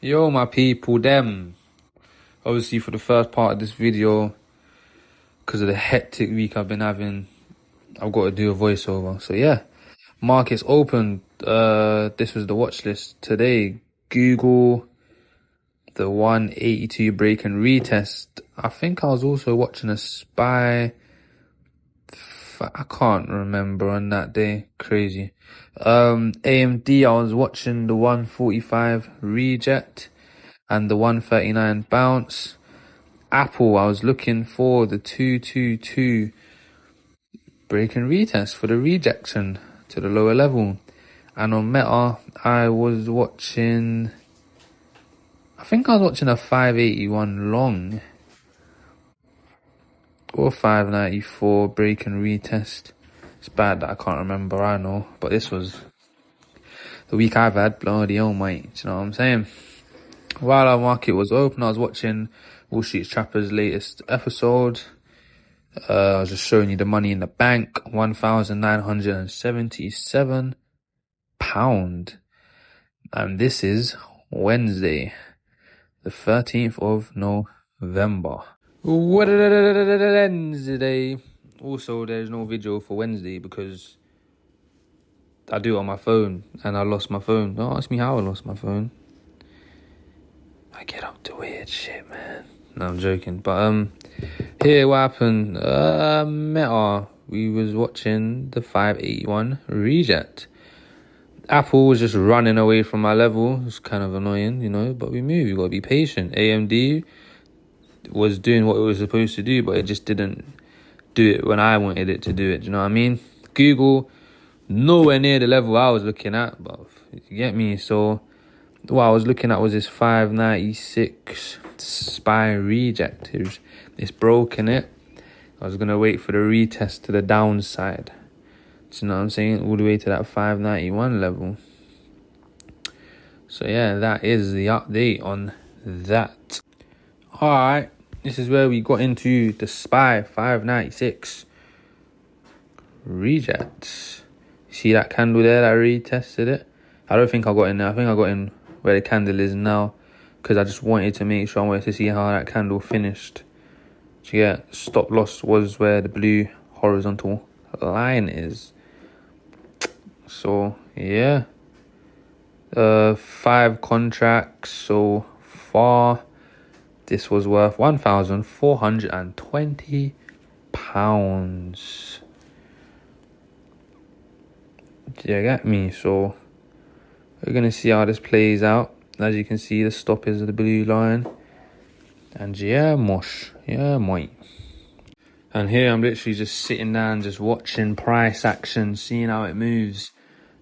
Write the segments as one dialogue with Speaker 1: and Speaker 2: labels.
Speaker 1: Yo, my people, them. Obviously, for the first part of this video, because of the hectic week I've been having, I've got to do a voiceover. So yeah, markets opened. This was the watch list today. Google, the 182 break and retest. I think I was also watching a SPY. I can't remember on that day. Crazy. AMD, I was watching the 145 reject and the 139 bounce. Apple, I was looking for the 222 break and retest for the rejection to the lower level. And on Meta, I think I was watching a 581 long or 594 break and retest. It's bad that I can't remember, I know, but this was the week I've had. Bloody hell, mate. Do you know what I'm saying? While our market was open, I was watching Wall Street Trapper's latest episode. I was just showing you the money in the bank, £1,977. And this is Wednesday, the 13th of November. Wednesday. Also, there's no video for Wednesday because I do it on my phone and I lost my phone. Don't ask me how I lost my phone. I get up to weird shit, man. No, I'm joking. But here what happened. Meta, we was watching the 581 reject. Apple was just running away from my level. It's kind of annoying, you know, but we move. You gotta be patient. AMD was doing what it was supposed to do, but it just didn't do it when I wanted it to do it. Do you know what I mean? Google, nowhere near the level I was looking at, but you get me. So what I was looking at was this 596 SPY reject. It's broken it. I was gonna wait for the retest to the downside. Do you know what I'm saying? All the way to that 591 level. So yeah, that is the update on that. Alright, this is where we got into the SPY 596 reject. See that candle there that retested it? I don't think I got in there. I think I got in where the candle is now because I just wanted to make sure. I wanted to see how that candle finished. So yeah, stop loss was where the blue horizontal line is. So yeah, 5 contracts so far. This was worth £1,420. Do you get me? So we're gonna see how this plays out. As you can see, the stop is the blue line. And yeah, mosh. Yeah, mate. And here I'm literally just sitting down, just watching price action, seeing how it moves.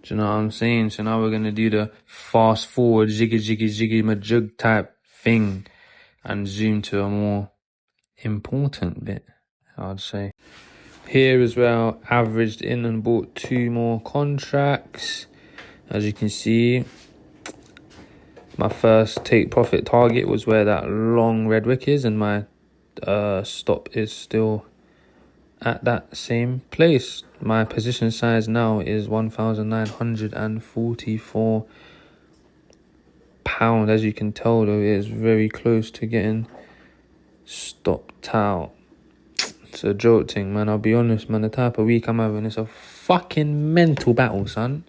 Speaker 1: Do you know what I'm saying? So now we're going to do the fast forward, jiggy majug type thing and zoom to a more important bit, I'd say. Here as well, averaged in and bought 2 more contracts. As you can see, my first take profit target was where that long red wick is, and my stop is still at that same place. My position size now is £1,944. As you can tell though, it is very close to getting stopped out. It's a joke thing, man. I'll be honest, man. The type of week I'm having is a fucking mental battle, son.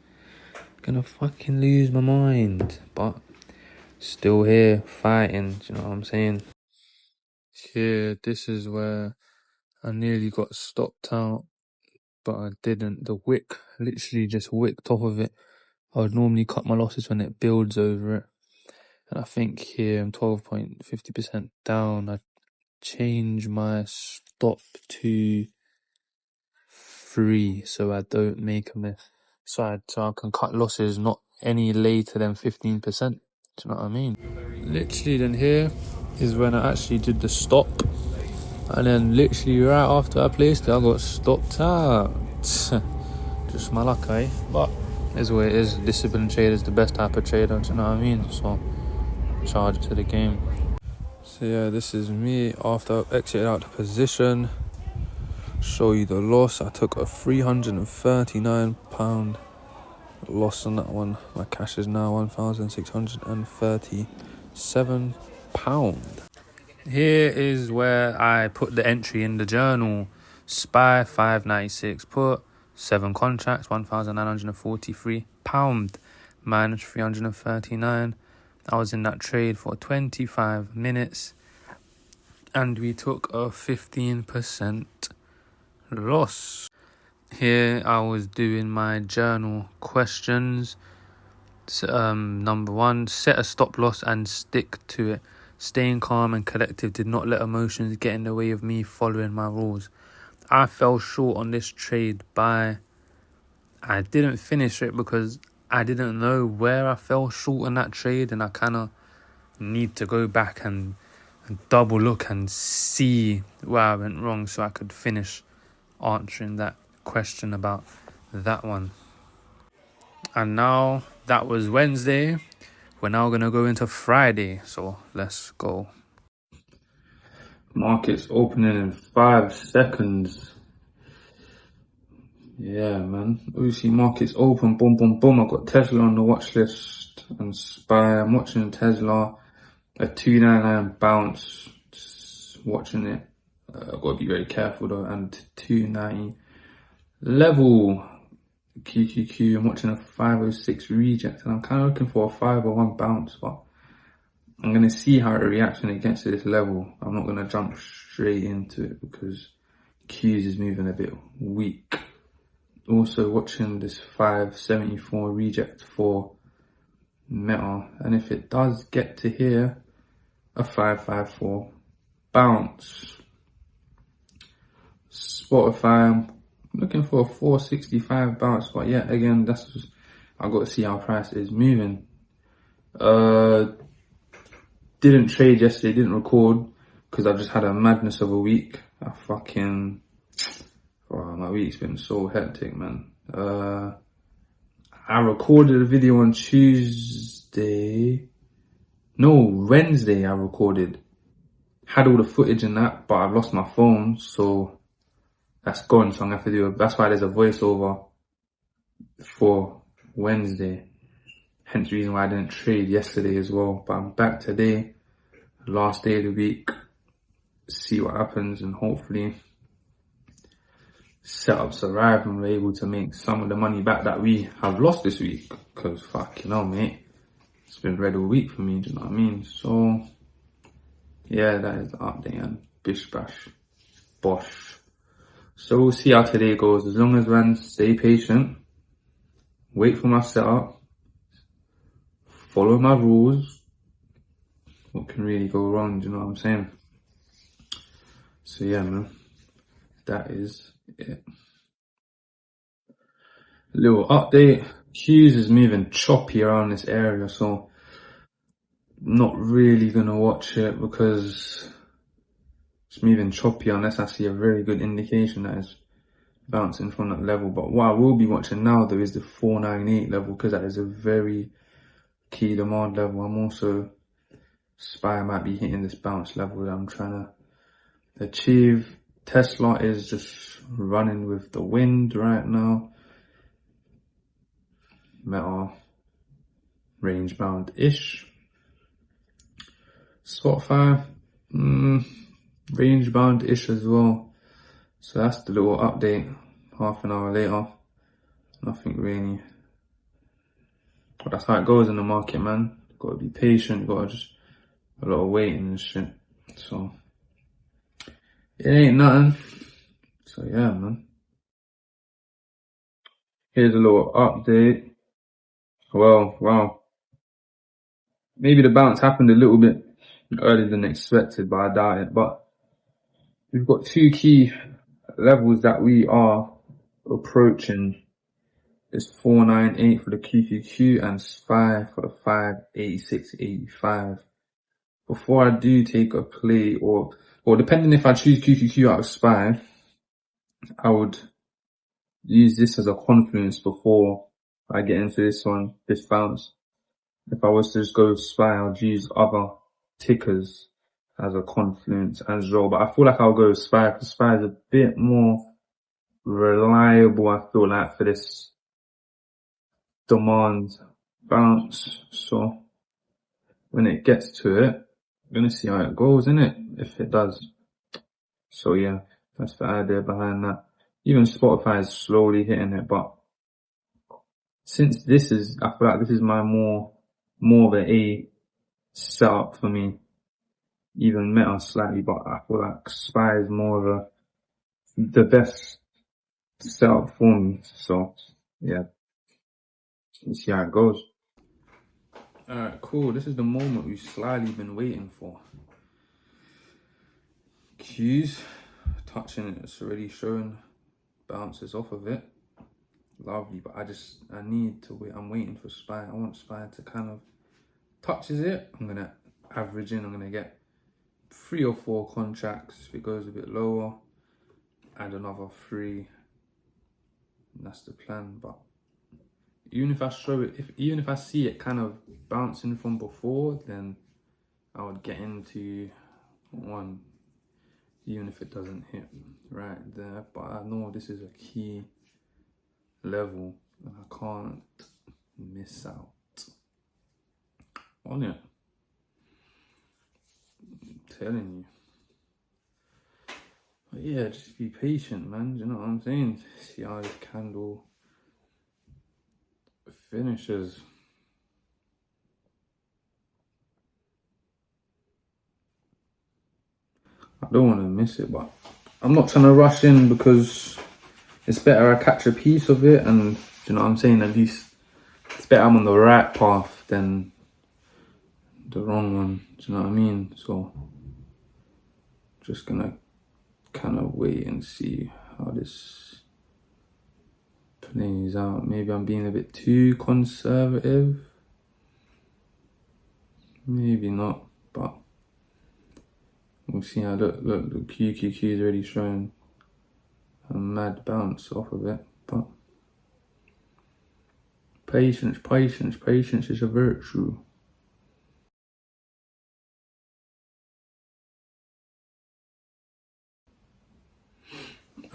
Speaker 1: Gonna fucking lose my mind. But still here fighting, do you know what I'm saying? Here, this is where I nearly got stopped out, but I didn't. The wick literally just wicked off of it. I would normally cut my losses when it builds over it. And I think here I'm 12.50% down. I change my stop to 3 so I don't make a miss. So I can cut losses not any later than 15%. Do you know what I mean? Literally then here is when I actually did the stop. And then literally right after I placed it, I got stopped out. Just my luck, eh? But is what it is. Disciplined trader is the best type of trader, do you know what I mean? So charge it to the game. So yeah, this is me after I exited out the position. Show you the loss. I took a £339 loss on that one. My cash is now 1,630. £7. Here is where I put the entry in the journal. SPY 596 put, 7 contracts, £1,943, minus 339. I was in that trade for 25 minutes and we took a 15% loss. Here I was doing my journal questions. Number 1, set a stop loss and stick to it. Staying calm and collective, did not let emotions get in the way of me following my rules. I fell short on this trade I didn't finish it because I didn't know where I fell short in that trade, and I kind of need to go back and double look and see where I went wrong so I could finish answering that question about that one. And now that was Wednesday. We're now going to go into Friday. So let's go. Markets opening in 5 seconds. Yeah, man. Obviously, markets open. Boom, boom, boom. I've got Tesla on the watch list and SPY. I'm watching Tesla. A 299 bounce. Just watching it. I've got to be very careful though. And 290 level. QQQ. I'm watching a 506 reject. And I'm kind of looking for a 501 bounce. But I'm going to see how it reacts when it gets to this level. I'm not going to jump straight into it because Qs is moving a bit weak. Also watching this 574 reject for Meta. And if it does get to here, a 554 bounce. Spotify, I'm looking for a 465 bounce. But yeah, again, that's just, I've got to see how price is moving. Didn't trade yesterday, didn't record because I just had a madness of a week. My week's been so hectic, man. I recorded a video on Wednesday I recorded. Had all the footage in that, but I've lost my phone, so that's gone. So I'm gonna have to that's why there's a voiceover for Wednesday. Hence the reason why I didn't trade yesterday as well. But I'm back today, last day of the week. See what happens and hopefully setups arrive and we're able to make some of the money back that we have lost this week. Because fucking hell, mate. It's been red all week for me, do you know what I mean? So, yeah, that is the update and bish bash bosh. So we'll see how today goes. As long as man stay patient, wait for my setup, follow my rules, what can really go wrong, do you know what I'm saying? So yeah, man, that is it. Little update. Qs is moving choppy around this area, so not really gonna watch it because it's moving choppy unless I see a very good indication that it's bouncing from that level. But what I will be watching now though is the 498 level because that is a very key demand level. I'm also SPY might be hitting this bounce level that I'm trying to achieve. Tesla is just running with the wind right now. Meta range bound ish. Spotify range bound ish as well. So that's the little update. Half an hour later, nothing really. But that's how it goes in the market, man. Gotta be patient. Gotta just a lot of waiting and shit. So it ain't nothing. So yeah, man. Here's a little update. Well, wow. Maybe the bounce happened a little bit earlier than expected, but I doubt it. But we've got 2 key levels that we are approaching. It's 498 for the QQQ and 5 for the 586.85. Before I do take a play or depending if I choose QQQ out of SPY, I would use this as a confluence before I get into this one, this bounce. If I was to just go with SPY, I'd use other tickers as a confluence as well. But I feel like I'll go with SPY because SPY is a bit more reliable, I feel like, for this demand bounce. So when it gets to it, we're gonna see how it goes, innit? If it does. So yeah, that's the idea behind that. Even Spotify is slowly hitting it, but since this is, I feel like this is my more of a setup for me. Even Meta slightly, but I feel like Spy is more of the best setup for me. So yeah, let's see how it goes. Alright, cool. This is the moment we've slyly been waiting for. Cues, touching it, it's already showing bounces off of it. Lovely, but I need to wait. I'm waiting for Spy. I want Spy to kind of touches it. I'm gonna average in. I'm gonna get 3 or 4 contracts. If it goes a bit lower, add another 3. And that's the plan. But even if I show it, even if I see it kind of bouncing from before, then I would get into one, even if it doesn't hit right there. But I know this is a key level and I can't miss out on it. I'm telling you. But yeah, just be patient, man. Do you know what I'm saying? See how this candle finishes. I don't want to miss it, but I'm not trying to rush in because it's better I catch a piece of it, and do you know what I'm saying? At least it's better I'm on the right path than the wrong one. Do you know what I mean? So just gonna kind of wait and see how this plays out. Maybe I'm being a bit too conservative. Maybe not, but we'll see how. Look, the QQQ is already showing a mad bounce off of it, but patience is a virtue.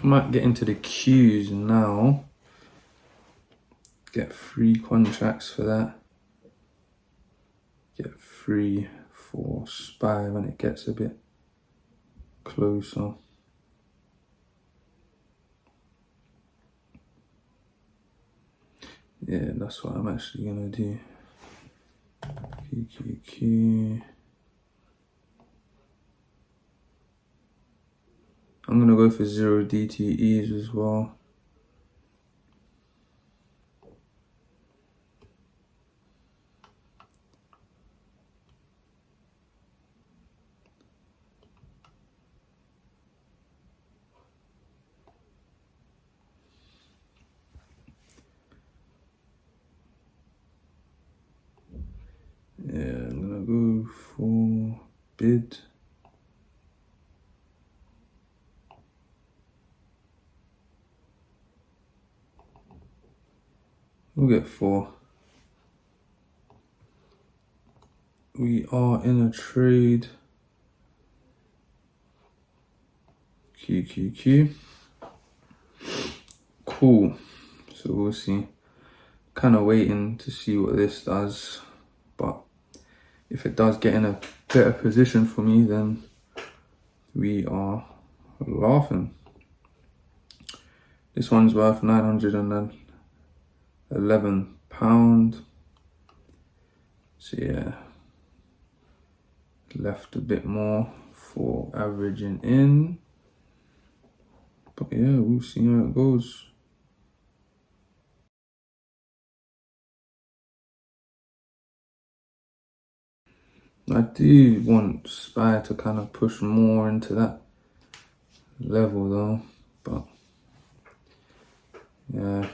Speaker 1: I might get into the Qs now. Get 3 contracts for that. Get 3 for Spy when it gets a bit closer. Yeah, that's what I'm actually gonna do. QQQ. I'm gonna go for 0 DTEs as well. Yeah, I'm gonna go for bid. We'll get 4. We are in a trade. QQQ. Cool. So we'll see. Kind of waiting to see what this does. But if it does get in a better position for me, then we are laughing. This one's worth £911. So yeah, left a bit more for averaging in. But yeah, we'll see how it goes. I do want Spy to kind of push more into that level though, but yeah.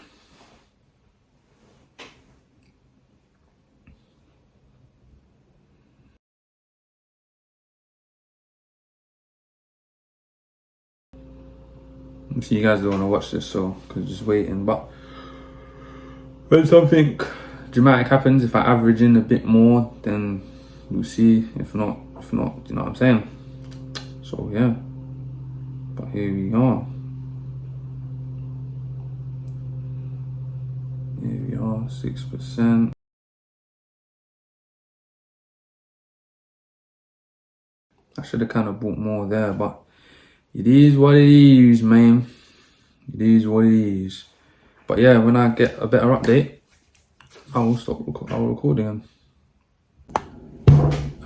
Speaker 1: So you guys don't want to watch this, so because just waiting. But when something dramatic happens, if I average in a bit more, then we'll see. If not, you know what I'm saying. So yeah. But here we are. Here we are, 6%. I should have kind of bought more there, but it is what it is, man. It is what it is. But yeah, when I get a better update, I will stop recording.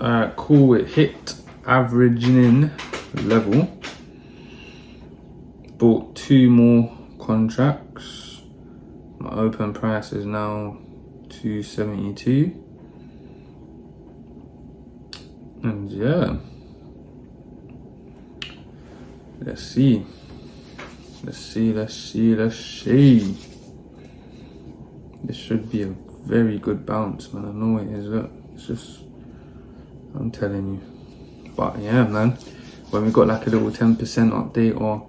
Speaker 1: Alright, cool. It hit averaging level. Bought 2 more contracts. My open price is now 272. And yeah, let's see. Let's see. This should be a very good bounce, man. I know it is. Look, it's just, I'm telling you. But yeah, man, when we got like a little 10% update or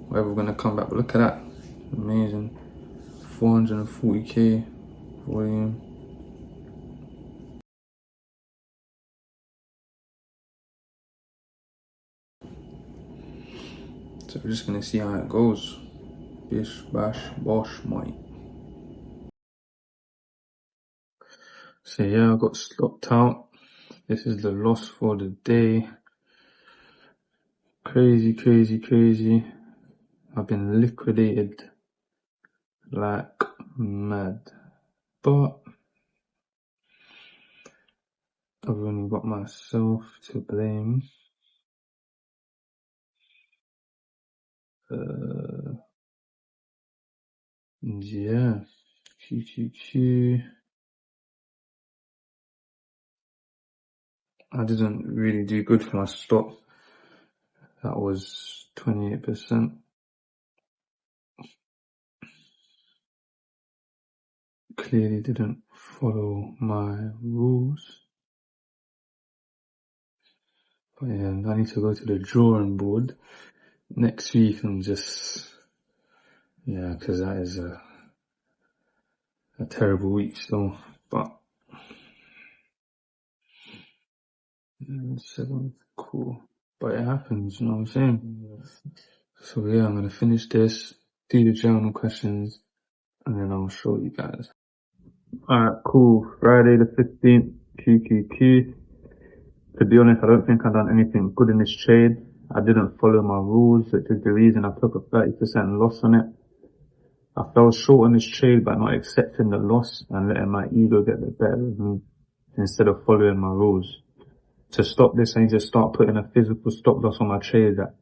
Speaker 1: whatever, we're gonna come back. But look at that, amazing. 440k volume. So we're just gonna see how it goes. Bish, bash, bosh, mate. So yeah, I got stopped out. This is the loss for the day. Crazy. I've been liquidated like mad. But I've only got myself to blame. Yeah. QQQ. I didn't really do good for my stop. That was 28%. Clearly didn't follow my rules. But yeah, I need to go to the drawing board next week and just, yeah, because that is a terrible week still. But 7, cool. But it happens, you know what I'm saying? So yeah, I'm gonna finish this, do the journal questions, and then I'll show you guys. Alright, cool. Friday the 15th, QQQ. To be honest, I don't think I've done anything good in this trade. I didn't follow my rules, which is the reason I took a 30% loss on it. I fell short on this trade by not accepting the loss and letting my ego get the better of me instead of following my rules. To stop this, I need to start putting a physical stop loss on my trades at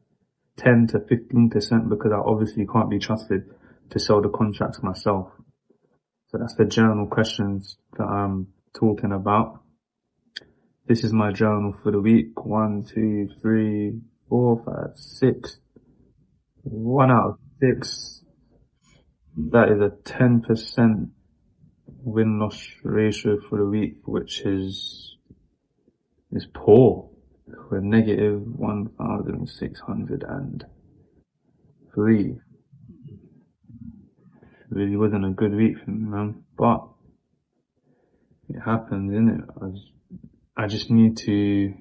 Speaker 1: 10 to 15% because I obviously can't be trusted to sell the contracts myself. So that's the journal questions that I'm talking about. This is my journal for the week. 1, 2, 3, 4, 5, 6. 1 out of 6. That is a 10% win-loss ratio for the week, which is poor. We're negative 1,603. Really wasn't a good week for me, man. But it happens, innit? I just need to.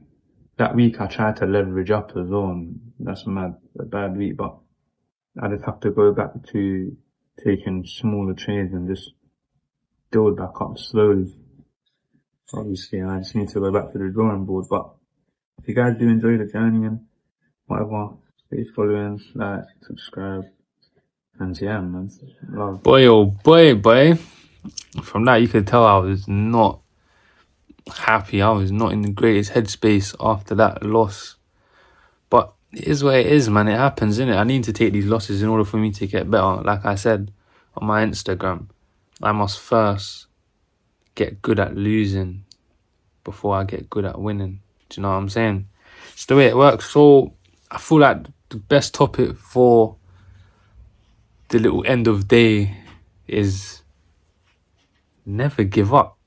Speaker 1: That week I tried to leverage up as well, and that's mad. A bad week, but I just have to go back to taking smaller trades and just build back up slowly. Obviously, I just need to go back to the drawing board. But if you guys do enjoy the journey and whatever, stay following, like, subscribe, and yeah, man, love. Boy, oh boy. From that, you could tell I was not happy. I was not in the greatest headspace after that loss. But it is what it is, man. It happens, innit? I need to take these losses in order for me to get better. Like I said on my Instagram, I must first get good at losing before I get good at winning. Do you know what I'm saying? It's the way it works. So I feel like the best topic for the little end of day is never give up.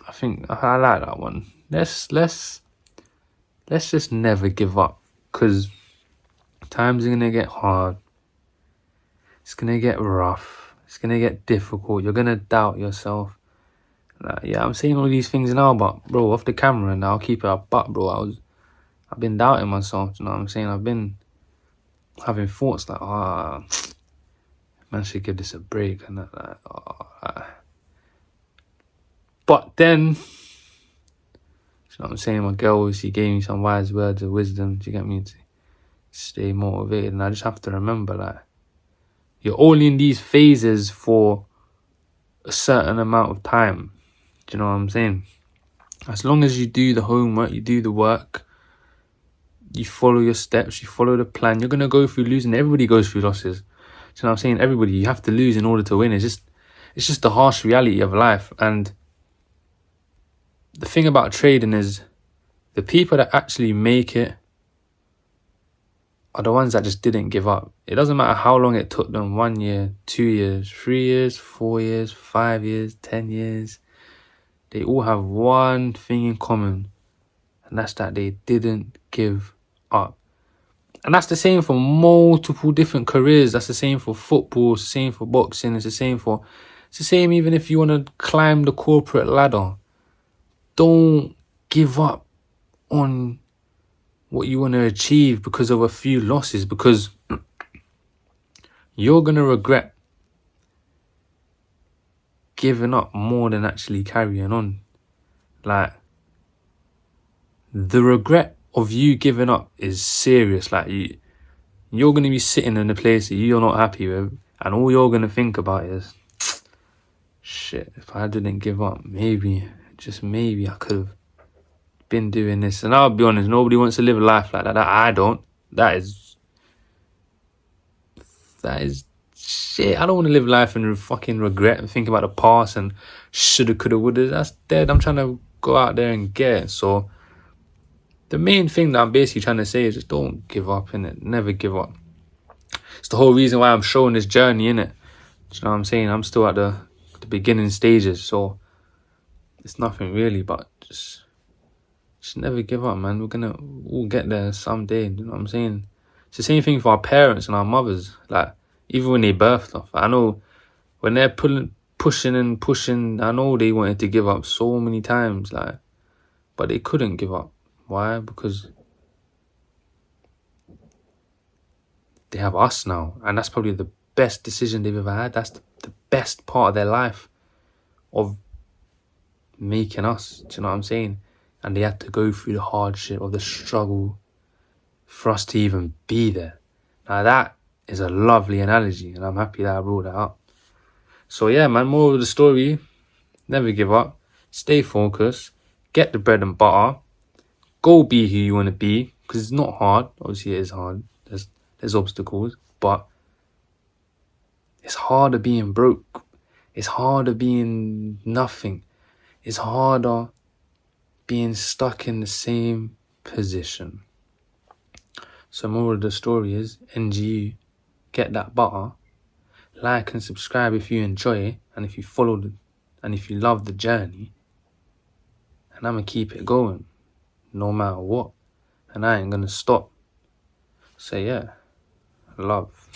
Speaker 1: I think I like that one. Let's just never give up, because times are gonna get hard. It's gonna get rough. It's gonna get difficult. You're gonna doubt yourself. Like, yeah, I'm saying all these things now, but bro, off the camera now, I'll keep it up. But bro, I've been doubting myself. You know what I'm saying? I've been having thoughts like, man should give this a break and that. Like, But then know what I'm saying? My girl, she gave me some wise words of wisdom, do you get me, to stay motivated. And I just have to remember, like, you're only in these phases for a certain amount of time. Do you know what I'm saying? As long as you do the homework, you do the work, you follow your steps, you follow the plan, you're going to go through losing. Everybody goes through losses. Do you know what I'm saying? Everybody, you have to lose in order to win. It's just the harsh reality of life. And the thing about trading is the people that actually make it are the ones that just didn't give up. It doesn't matter how long it took them, 1 year, 2 years, 3 years, 4 years, 5 years, 10 years. They all have one thing in common, and that's that they didn't give up. And that's the same for multiple different careers. That's the same for football, it's the same for boxing, it's the same even if you want to climb the corporate ladder. Don't give up on what you want to achieve because of a few losses, because you're going to regret giving up more than actually carrying on. Like, the regret of you giving up is serious. Like, you're going to be sitting in a place that you're not happy with, and all you're going to think about is, shit, if I didn't give up, maybe, just maybe I could have been doing this. And I'll be honest, nobody wants to live a life like that. I don't. That is shit. I don't want to live life in fucking regret and think about the past and shoulda, coulda, woulda. That's dead. I'm trying to go out there and get it. So the main thing that I'm basically trying to say is just don't give up, innit? Never give up. It's the whole reason why I'm showing this journey, innit? Do you know what I'm saying? I'm still at the beginning stages, so it's nothing really, but just never give up, man. We're gonna all get there someday. You know what I'm saying? It's the same thing for our parents and our mothers. Like, even when they birthed us, I know when they're pushing, I know they wanted to give up so many times, like, but they couldn't give up. Why? Because they have us now, and that's probably the best decision they've ever had. That's the best part of their life, of making us. Do you know what I'm saying? And they had to go through the hardship of the struggle for us to even be there. Now that is a lovely analogy, and I'm happy that I brought that up. So yeah, man, moral of the story, never give up, stay focused, get the bread and butter, go be who you want to be, because it's not hard. Obviously it is hard, there's obstacles, but it's harder being broke, it's harder being nothing, it's harder being stuck in the same position. So moral of the story is, NGU, get that butter, like and subscribe if you enjoy it, and if you and if you love the journey, and I'm gonna keep it going no matter what, and I ain't gonna stop. So yeah, love.